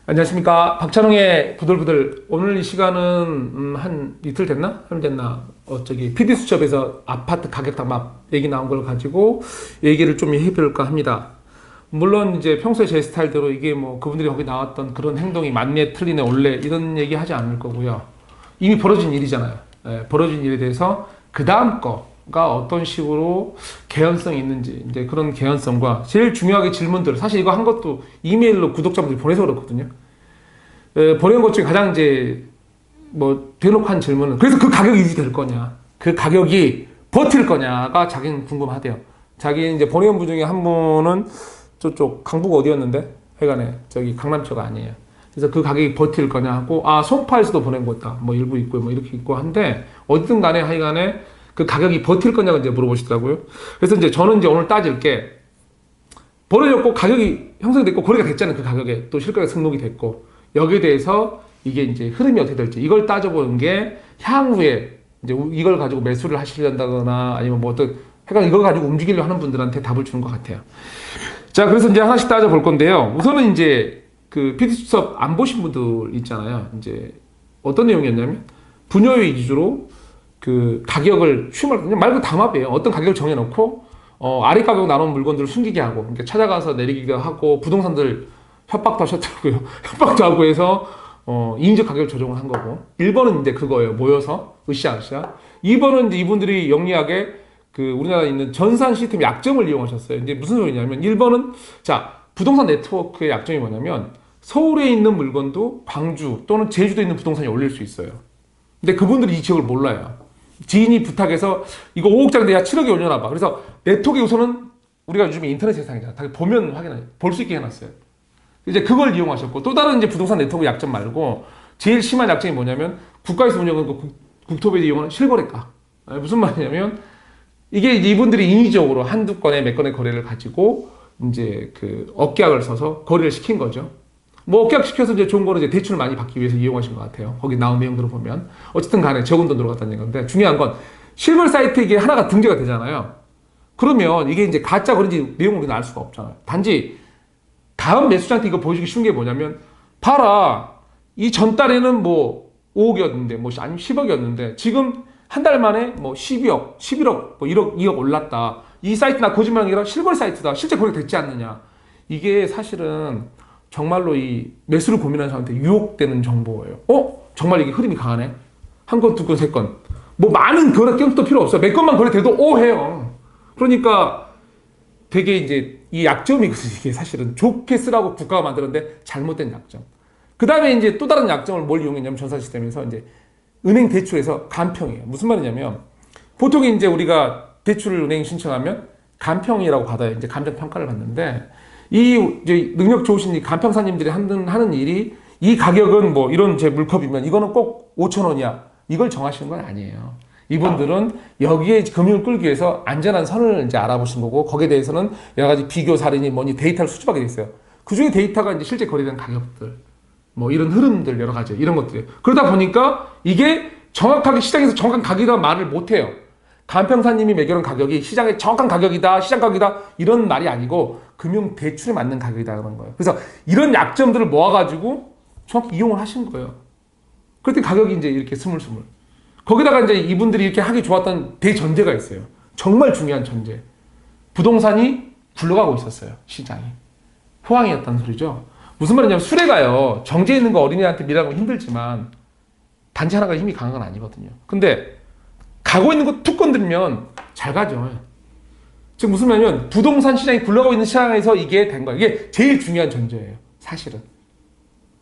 안녕하십니까. 박찬웅의 부들부들. 오늘 이 시간은 한 이틀 됐나? 하루 됐나? 저기 PD수첩에서 아파트 가격 담합 얘기 나온 걸 가지고 얘기를 좀 해볼까 합니다. 물론 이제 평소에 제 스타일대로 이게 뭐 그분들이 거기 나왔던 그런 행동이 맞네, 틀리네, 올래 이런 얘기 하지 않을 거고요. 이미 벌어진 일이잖아요. 벌어진 일에 대해서 그 다음 거가 어떤 식으로 개연성이 있는지, 이제 그런 개연성과 제일 중요하게 질문들, 사실 이거 한 것도 이메일로 구독자분들이 보내서 그렇거든요. 보낸 것 중에 가장 이제 뭐 대놓고 한 질문은, 그래서 그 가격이 유지될 거냐, 그 가격이 버틸 거냐가 자기는 궁금하대요. 자기 이제 보낸 분 중에 한 분은 저쪽 강북 어디였는데, 하여간에 저기 강남 쪽 아니에요. 그래서 그 가격이 버틸 거냐 하고, 송파에서도 보낸 거 있다, 뭐 일부 있고 뭐 이렇게 있고 한데, 어쨌든 간에 하여간에 그 가격이 버틸 거냐고 이제 물어보시더라고요. 그래서 이제 저는 이제 오늘 따질 게, 벌어졌고 가격이 형성됐고 거래가 됐잖아요. 그 가격에 또 실거래 등록이 됐고, 여기에 대해서 이게 이제 흐름이 어떻게 될지 이걸 따져보는 게 향후에 이제 이걸 가지고 매수를 하시려다거나 아니면 뭐 어떤 약간 이걸 가지고 움직이려 하는 분들한테 답을 주는 것 같아요. 자, 그래서 이제 하나씩 따져볼 건데요. 우선은 이제 그 PD 수첩 안 보신 분들 있잖아요. 이제 어떤 내용이었냐면, 분녀의 위주로 그 가격을 그냥 말 그대로 담합이에요. 어떤 가격을 정해놓고 아래 가격 나눈 물건들을 숨기게 하고, 그러니까 찾아가서 내리기도 하고, 부동산들 협박도 하셨더라고요. 협박도 하고 해서 인적 가격 조정을 한 거고. 1번은 이제 그거예요. 모여서 으쌰으쌰. 2번은 이제 이분들이 영리하게 그 우리나라에 있는 전산 시스템 약점을 이용하셨어요. 이제 무슨 소리냐면, 1번은 자, 부동산 네트워크의 약점이 뭐냐면, 서울에 있는 물건도 광주 또는 제주도에 있는 부동산이 올릴 수 있어요. 근데 그분들이 이 지역을 몰라요. 지인이 부탁해서 이거 5억짜리인데 야 7억에 올려놔봐. 그래서 네트워크에 우선은, 우리가 요즘에 인터넷 세상이잖아. 다 보면 확인해, 볼 수 있게 해놨어요. 이제 그걸 이용하셨고, 또 다른 이제 부동산 네트워크 약점 말고 제일 심한 약점이 뭐냐면, 국가에서 운영하는 그 국토부에 이용하는 실거래가. 무슨 말이냐면, 이게 이분들이 인위적으로 한두 건의 몇 건의 거래를 가지고 이제 그 업계약을 써서 거래를 시킨 거죠. 뭐 업계약 시켜서 이제 좋은 거는 이제 대출을 많이 받기 위해서 이용하신 것 같아요. 거기 나온 내용들을 보면 어쨌든 간에 적은 돈으로 갔다는 건데, 중요한 건 실물 사이트 이게 하나가 등재가 되잖아요. 그러면 이게 이제 가짜 그런지 내용을 우리는 알 수가 없잖아요. 단지 다음 매수자한테 이거 보여주기 쉬운 게 뭐냐면, 봐라, 이 전달에는 뭐 5억이었는데 뭐 아니면 10억이었는데 지금 한 달 만에 뭐 12억, 11억, 뭐 1억, 2억 올랐다. 이 사이트나 거짓말이 아니라 실거래 사이트다. 실제 거래가 됐지 않느냐. 이게 사실은 정말로 이 매수를 고민하는 사람한테 유혹되는 정보예요. 정말 이게 흐름이 강하네. 한 건, 두 건, 세 건. 뭐 많은 거래 경도 필요 없어요. 몇 건만 거래돼도 해요. 그러니까 되게 이제 이 약점이거든요. 이게 사실은 좋게 쓰라고 국가가 만들었는데 잘못된 약점. 그 다음에 이제 또 다른 약점을 뭘 이용했냐면, 전산 시스템에서 이제 은행 대출에서 간평이에요. 무슨 말이냐면, 보통 이제 우리가 대출을 은행 신청하면 간평이라고 받아요. 이제 감정 평가를 받는데, 이 이제 능력 좋으신 이 간평사님들이 하는 일이, 이 가격은 뭐 이런 제 물컵이면 이거는 꼭 5천 원이야. 이걸 정하시는 건 아니에요. 이분들은 여기에 금융을 끌기 위해서 안전한 선을 이제 알아보신 거고, 거기에 대해서는 여러 가지 비교 사례니 뭐니 데이터를 수집하게 돼 있어요. 그 중에 데이터가 이제 실제 거래된 가격들, 뭐 이런 흐름들 여러 가지 이런 것들이에요. 그러다 보니까 이게 정확하게 시장에서 정확한 가격이라는 말을 못 해요. 간평사님이 매겨놓은 가격이 시장의 정확한 가격이다, 시장 가격이다 이런 말이 아니고 금융 대출에 맞는 가격이다 그런 거예요. 그래서 이런 약점들을 모아가지고 정확히 이용을 하신 거예요. 그랬더니 가격이 이제 이렇게 스물스물. 거기다가 이제 이분들이 이렇게 하기 좋았던 대전제가 있어요. 정말 중요한 전제. 부동산이 굴러가고 있었어요. 시장이. 호황이었다는 소리죠. 무슨 말이냐면, 수레가요, 정지해 있는 거 어린이한테 밀라고 힘들지만 단지 하나가 힘이 강한 건 아니거든요. 근데 가고 있는 거 툭 건드리면 잘 가죠. 즉 무슨 말이냐면, 부동산 시장이 굴러가고 있는 시장에서 이게 된 거예요. 이게 제일 중요한 전제예요. 사실은.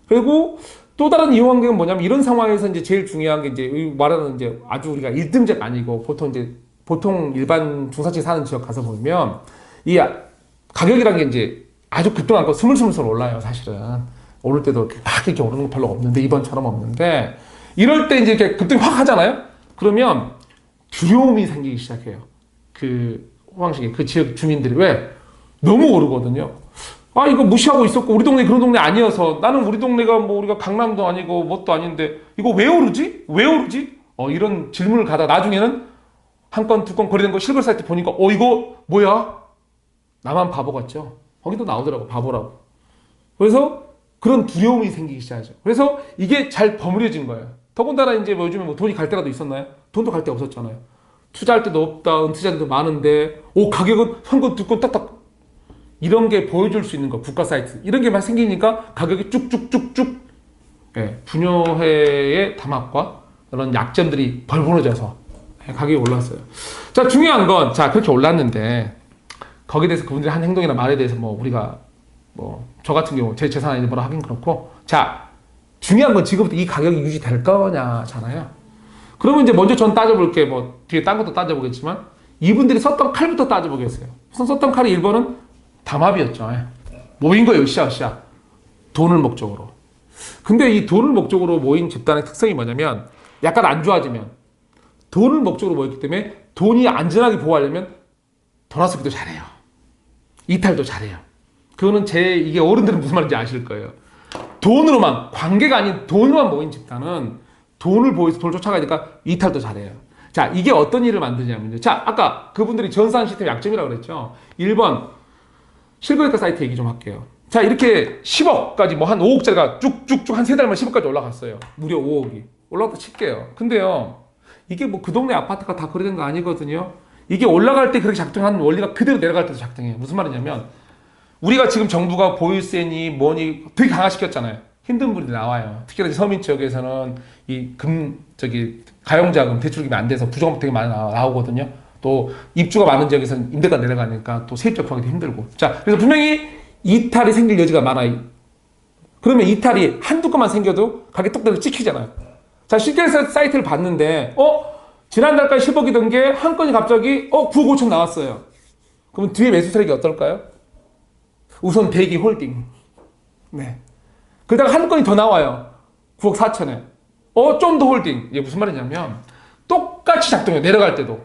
그리고 또 다른 이용 환경은 뭐냐면, 이런 상황에서 이제 제일 중요한 게 이제 말하는 이제 아주 우리가 1등제가 아니고 보통 일반 중산층이 사는 지역 가서 보면 이 가격이라는 게 이제 아주 급등한 거 스물스물 올라요. 사실은 오를 때도 막 이렇게 오르는 거 별로 없는데, 이번처럼 없는데, 이럴 때 이제 이렇게 급등이 확 하잖아요. 그러면 두려움이 생기기 시작해요. 그 호황시기 그 지역 주민들이. 왜? 너무 오르거든요. 이거 무시하고 있었고, 우리 동네 그런 동네 아니어서, 나는 우리 동네가 뭐 우리가 강남도 아니고 뭣도 아닌데 이거 왜 오르지? 왜 오르지? 이런 질문을 가다 나중에는 한 건, 두 건 거래된 거 실거래 사이트 보니까 이거 뭐야? 나만 바보 같죠? 거기도 나오더라고, 바보라고. 그래서 그런 두려움이 생기기 시작하죠. 그래서 이게 잘 버무려진 거예요. 더군다나 이제 뭐 요즘에 뭐 돈이 갈 때가 있었나요? 돈도 갈 데 없었잖아요. 투자할 데도 없다, 은퇴자들도 많은데, 가격은 현금 두건 딱딱 이런 게 보여줄 수 있는 거, 국가 사이트 이런 게만 생기니까 가격이 쭉쭉쭉쭉 분여회의 담합과 그런 약점들이 벌무너져서 가격이 올랐어요. 자, 중요한 건 그렇게 올랐는데 거기에 대해서 그분들이 한 행동이나 말에 대해서 뭐 우리가 뭐 저 같은 경우 제 재산 아닌데 뭐라 하긴 그렇고, 중요한 건 지금부터 이 가격이 유지될 거냐잖아요. 그러면 이제 먼저 전 따져볼게. 뭐 뒤에 딴 것도 따져보겠지만 이분들이 썼던 칼부터 따져보겠어요. 우선 썼던 칼이 1번은 담합이었죠. 모인 거예요. 으쌰으쌰. 돈을 목적으로. 근데 이 돈을 목적으로 모인 집단의 특성이 뭐냐면 약간 안 좋아지면 돈을 목적으로 모였기 때문에 돈이 안전하게 보호하려면 돌아서기도 잘해요. 이탈도 잘해요. 그거는 이게 어른들은 무슨 말인지 아실 거예요. 돈으로만, 관계가 아닌 돈으로만 모인 집단은 돈을 보여서 돈을 쫓아가니까 이탈도 잘해요. 자, 이게 어떤 일을 만드냐면요. 아까 그분들이 전산 시스템 약점이라고 그랬죠. 1번, 실거래가 사이트 얘기 좀 할게요. 이렇게 10억까지 뭐 한 5억짜리가 쭉쭉쭉 한 3달만 10억까지 올라갔어요. 무려 5억이. 올라갔다 칠게요. 근데요, 이게 뭐 그 동네 아파트가 다 그러는 거 아니거든요. 이게 올라갈 때 그렇게 작동하는 원리가 그대로 내려갈 때도 작동해요. 무슨 말이냐면, 우리가 지금 정부가 보유세니 뭐니 되게 강화시켰잖아요. 힘든 분들이 나와요. 특히나 서민 지역에서는 가용자금, 대출금이 안 돼서 부정부터 되게 많이 나오거든요. 또 입주가 많은 지역에서는 임대가 내려가니까 또 세입자 구하기도 힘들고. 그래서 분명히 이탈이 생길 여지가 많아요. 그러면 이탈이 한두 건만 생겨도 가게 똑똑히 찍히잖아요. 실제 사이트를 봤는데, 지난달까지 10억이던 게 한 건이 갑자기 9억 5천 나왔어요. 그럼 뒤에 매수 세력이 어떨까요? 우선 대기 홀딩. 네. 그러다가 한 건이 더 나와요. 9억 4천에. 좀 더 홀딩. 이게 무슨 말이냐면, 똑같이 작동해요. 내려갈 때도.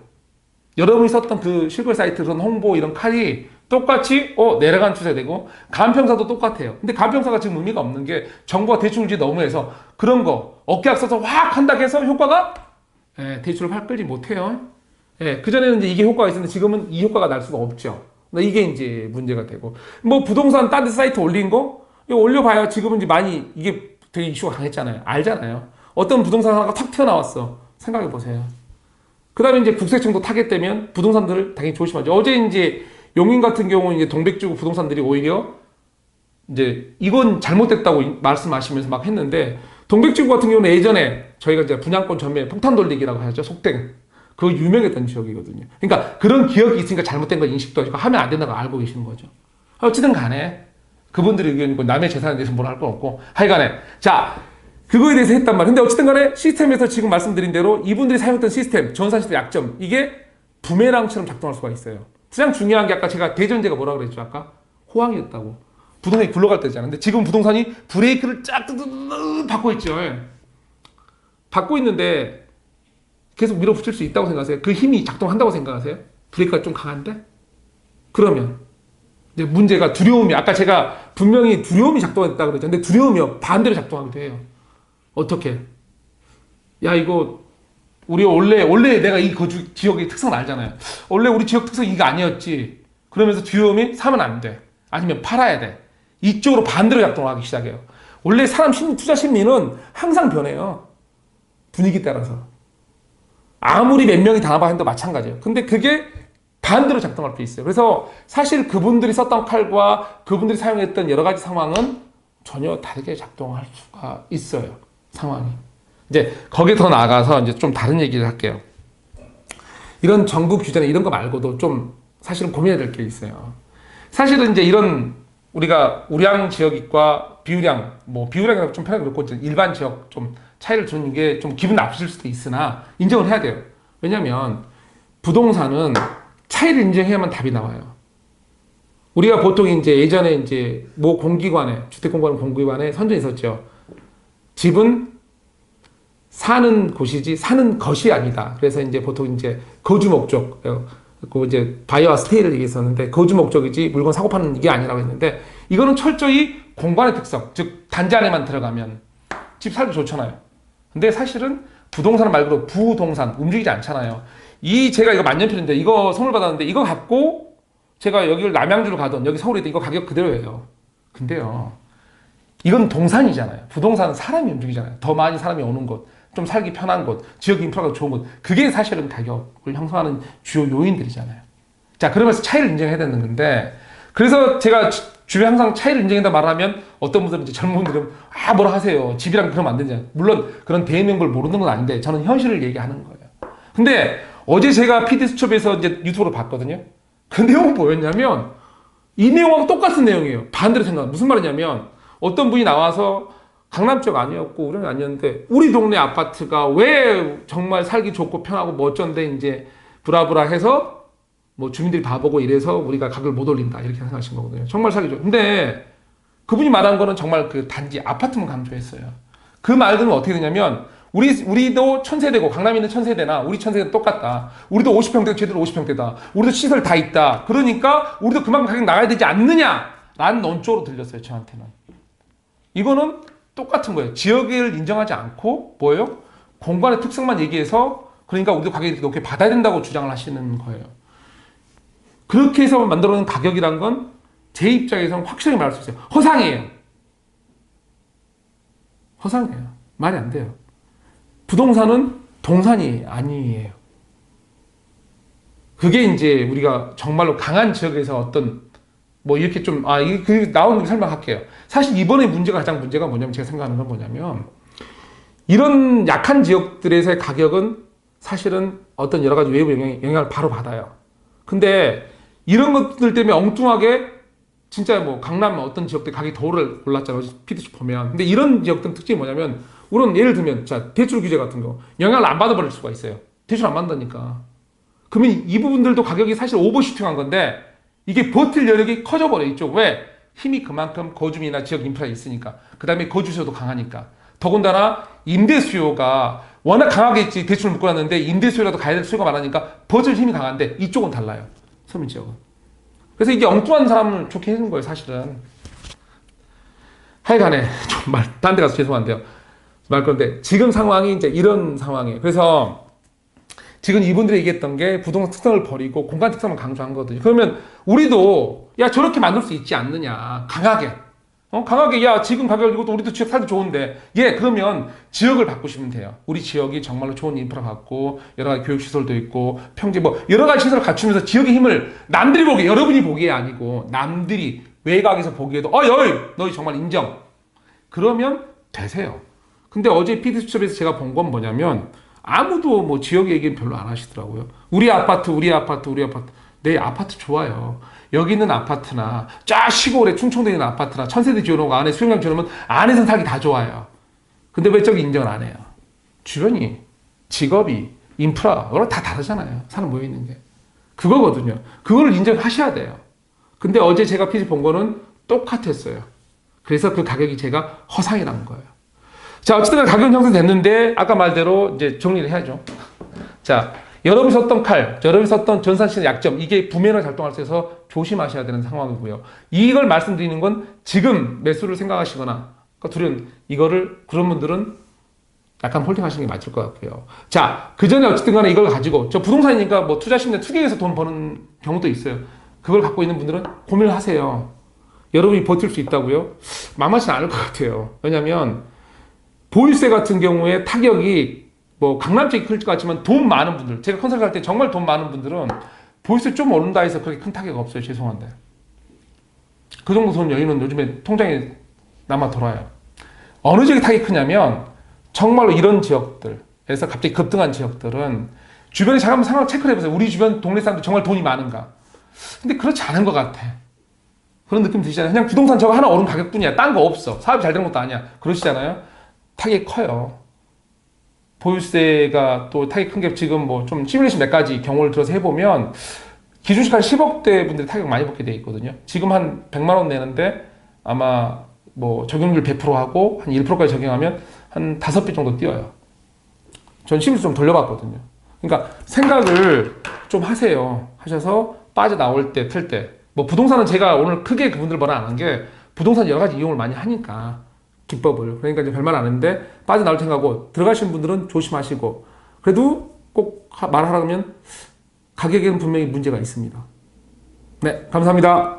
여러분이 썼던 그 실거래 사이트, 그런 홍보, 이런 칼이 똑같이, 내려간 추세되고, 간평사도 똑같아요. 근데 간평사가 지금 의미가 없는 게, 정부가 대출을 너무 해서, 그런 거, 어깨 앞서서 확 한다고 해서 효과가, 대출을 확 끌지 못해요. 그전에는 이제 이게 효과가 있었는데, 지금은 이 효과가 날 수가 없죠. 이게 이제 문제가 되고. 뭐 부동산 딴 데 사이트 올린 거? 이거 올려봐야 지금은 이제 많이 이게 되게 이슈가 강했잖아요. 알잖아요. 어떤 부동산 하나가 탁 튀어나왔어. 생각해보세요. 그 다음에 이제 국세청도 타겟되면 부동산들을 당연히 조심하죠. 어제 이제 용인 같은 경우는 이제 동백지구 부동산들이 오히려 이제 이건 잘못됐다고 말씀하시면서 막 했는데, 동백지구 같은 경우는 예전에 저희가 이제 분양권 전매 폭탄 돌리기라고 하죠. 속된. 그거 유명했던 지역이거든요. 그러니까 그런 기억이 있으니까 잘못된 거 인식도 하시고 하면 안 된다고 알고 계시는 거죠. 어찌든 간에 그분들의 의견이고 남의 재산에 대해서 뭐라 할 건 없고 하여간에 그거에 대해서 했단 말이에요. 근데 어쨌든 간에 시스템에서 지금 말씀드린 대로 이분들이 사용했던 시스템, 전산 시스템 약점, 이게 부메랑처럼 작동할 수가 있어요. 가장 중요한 게 아까 제가 대전제가 뭐라고 그랬죠? 아까 호황이었다고. 부동산이 굴러갈 때잖아요. 근데 지금 부동산이 브레이크를 쫙 받고 있죠. 받고 있는데 계속 밀어붙일 수 있다고 생각하세요? 그 힘이 작동한다고 생각하세요? 브레이크가 좀 강한데? 그러면 이제 문제가 두려움이, 아까 제가 분명히 두려움이 작동했다 그랬죠. 근데 두려움이요, 반대로 작동하기도 해요. 어떻게? 이거 우리 원래 내가 이 거주 지역의 특성을 알잖아요. 원래 우리 지역 특성이 이게 아니었지. 그러면서 두려움이 사면 안 돼. 아니면 팔아야 돼. 이쪽으로 반대로 작동을 하기 시작해요. 원래 사람 투자 심리는 항상 변해요. 분위기 따라서. 아무리 몇 명이 담합을 해도 마찬가지예요. 근데 그게 반대로 작동할 수 있어요. 그래서 사실 그분들이 썼던 칼과 그분들이 사용했던 여러 가지 상황은 전혀 다르게 작동할 수가 있어요. 상황이. 이제 거기에 더 나아가서 이제 좀 다른 얘기를 할게요. 이런 정부 규제나 이런 거 말고도 좀 사실은 고민해야 될 게 있어요. 사실은 이제 이런 우리가 우량 지역과 비우량, 뭐 비우량이라고 좀 편하게 그렇고 일반 지역 좀 차이를 두는 게 좀 기분 나쁘실 수도 있으나 인정을 해야 돼요. 왜냐면 부동산은 차이를 인정해야만 답이 나와요. 우리가 보통 이제 예전에 이제 모 공기관에, 주택공간 공기관에 선전이 있었죠. 집은 사는 곳이지 사는 것이 아니다. 그래서 이제 보통 이제 거주 목적, 그 이제 바이와 스테이를 얘기했었는데 거주 목적이지 물건 사고 파는 이게 아니라고 했는데, 이거는 철저히 공간의 특성, 즉 단지 안에만 들어가면 집 살기 좋잖아요. 근데 사실은 부동산 말고도 부동산 움직이지 않잖아요. 제가 이거 만년필인데 이거 선물 받았는데 이거 갖고 제가 여기를 남양주를 가든 여기 서울에 있든 이거 가격 그대로예요. 근데요, 이건 동산이잖아요. 부동산은 사람이 움직이잖아요. 더 많이 사람이 오는 곳, 좀 살기 편한 곳, 지역 인프라가 좋은 곳. 그게 사실은 가격을 형성하는 주요 요인들이잖아요. 자, 그러면서 차이를 인정해야 되는 건데, 그래서 제가 주변에 항상 차이를 인정한다 말하면 어떤 분들은 이제 젊은 분들은 뭐라 하세요. 집이랑 그러면 안 되냐. 물론 그런 대의명을 모르는 건 아닌데 저는 현실을 얘기하는 거예요. 근데 어제 제가 PD수첩에서 이제 유튜브로 봤거든요. 그 내용은 뭐였냐면 이 내용하고 똑같은 내용이에요. 반대로 생각하면 무슨 말이냐면 어떤 분이 나와서 강남 쪽 아니었고 우리는 아니었는데 우리 동네 아파트가 왜 정말 살기 좋고 편하고 멋졌는데 이제 브라브라 해서 뭐 주민들이 바보고 이래서 우리가 가격을 못 올린다 이렇게 생각하신 거거든요. 정말 사기 좋죠. 근데 그분이 말한 거는 정말 그 단지 아파트만 강조했어요. 그 말들은 어떻게 되냐면 우리도 천세대고 강남에 있는 천세대나 우리 천세대는 똑같다. 우리도 50평대고 쟤들도 50평대다. 우리도 시설 다 있다. 그러니까 우리도 그만큼 가격 나가야 되지 않느냐라는 논조로 들렸어요. 저한테는. 이거는 똑같은 거예요. 지역을 인정하지 않고 뭐예요? 공간의 특성만 얘기해서 그러니까 우리도 가격이 높게 받아야 된다고 주장을 하시는 거예요. 그렇게 해서 만들어놓은 가격이란 건 제 입장에서는 확실하게 말할 수 있어요. 허상이에요. 허상이에요. 말이 안 돼요. 부동산은 동산이 아니에요. 그게 이제 우리가 정말로 강한 지역에서 어떤 뭐 이렇게 좀 이게 나오는 거 설명할게요. 사실 이번에 문제가 뭐냐면 제가 생각하는 건 뭐냐면 이런 약한 지역들에서의 가격은 사실은 어떤 여러 가지 외부 영향을 바로 받아요. 근데 이런 것들 때문에 엉뚱하게 진짜 뭐 강남 어떤 지역들 가격이 더 올랐잖아요. PD수 보면. 근데 이런 지역들은 특징이 뭐냐면 우리는 예를 들면 자 대출 규제 같은 거 영향을 안 받아버릴 수가 있어요. 대출 안 받는다니까. 그러면 이 부분들도 가격이 사실 오버슈팅한 건데 이게 버틸 여력이 커져버려 이쪽. 왜? 힘이 그만큼 거주민이나 지역 인프라에 있으니까. 그 다음에 거주 수요도 강하니까. 더군다나 임대 수요가 워낙 강하게 있지 대출을 묶어놨는데 임대 수요라도 가야 될 수요가 많으니까 버틸 힘이 강한데 이쪽은 달라요. 서민 지역은. 그래서 이게 엉뚱한 사람을 좋게 해주는 거예요, 사실은. 하여간에, 좀 딴 데 가서 죄송한데요. 그런데, 지금 상황이 이제 이런 상황이에요. 그래서, 지금 이분들이 얘기했던 게 부동산 특성을 버리고 공간 특성만 강조한 거거든요. 그러면, 우리도, 야, 저렇게 만들 수 있지 않느냐. 강하게. 강하게, 야, 지금 가격 이것도 우리도 지역 살기 좋은데. 예, 그러면 지역을 바꾸시면 돼요. 우리 지역이 정말로 좋은 인프라 갖고, 여러 가지 교육시설도 있고, 평지 뭐, 여러 가지 시설을 갖추면서 지역의 힘을 남들이 보기에, 여러분이 보기에 아니고, 남들이 외곽에서 보기에도, 너희 정말 인정. 그러면 되세요. 근데 어제 PD수첩에서 제가 본 건 뭐냐면, 아무도 뭐 지역 얘기는 별로 안 하시더라고요. 우리 아파트. 내 아파트 좋아요. 여기 있는 아파트나 쫙 시골에 충청도에 있는 아파트나 천세대 지어놓고 안에 수영장 지어놓으면 안에서는 살기 다 좋아요. 근데 왜 저기 인정을 안 해요? 주변이, 직업이, 인프라 여러 다 다르잖아요. 사람 모여 있는 게. 그거거든요. 그거를 인정하셔야 돼요. 근데 어제 제가 피지 본 거는 똑같았어요. 그래서 그 가격이 제가 허상이라는 거예요. 자, 어쨌든 가격 형성됐는데 아까 말대로 이제 정리를 해야죠. 자, 여러분이 썼던 칼, 여러분이 썼던 전산시장 약점, 이게 부메랑 작동할 수 있어서 조심하셔야 되는 상황이고요. 이걸 말씀드리는 건 지금 매수를 생각하시거나, 그런 분들은 약간 홀딩 하시는 게 맞을 것 같고요. 자, 그 전에 어쨌든 간에 이걸 가지고, 저 부동산이니까 뭐 투자심리 투기해서 돈 버는 경우도 있어요. 그걸 갖고 있는 분들은 고민을 하세요. 여러분이 버틸 수 있다고요? 만만치 않을 것 같아요. 왜냐면, 보유세 같은 경우에 타격이 뭐 강남 쪽이 클 것 같지만 돈 많은 분들, 제가 컨설팅 할 때 정말 돈 많은 분들은 보유세 좀 오른다 해서 그렇게 큰 타격 없어요. 죄송한데. 그 정도 돈 여유는 요즘에 통장에 남아 돌아요. 어느 지역이 타격이 크냐면 정말로 이런 지역들에서 갑자기 급등한 지역들은 주변에 잠깐만 상황 체크를 해보세요. 우리 주변 동네 사람들 정말 돈이 많은가? 근데 그렇지 않은 것 같아. 그런 느낌 드시잖아요. 그냥 부동산 저거 하나 오른 가격뿐이야. 딴 거 없어. 사업이 잘 된 것도 아니야. 그러시잖아요. 타격이 커요. 보유세가 또 타격 큰 게 지금 뭐 좀 시뮬레이션 몇 가지 경우를 들어서 해보면 기준시가 한 10억대 분들이 타격 많이 받게 돼 있거든요. 지금 한 100만 원 내는데 아마 뭐 적용률 100%하고 한 1%까지 적용하면 한 5배 정도 뛰어요. 전 시뮬레이션 좀 돌려봤거든요. 그러니까 생각을 좀 하셔서 빠져나올 때, 틀 때. 뭐 부동산은 제가 오늘 크게 그분들 뭐라 안 한 게 부동산 여러 가지 이용을 많이 하니까 기법을. 그러니까 이제 별말 안 했는데 빠져나올 생각하고 들어가시는 분들은 조심하시고 그래도 꼭 말하라면 가격에는 분명히 문제가 있습니다. 네, 감사합니다.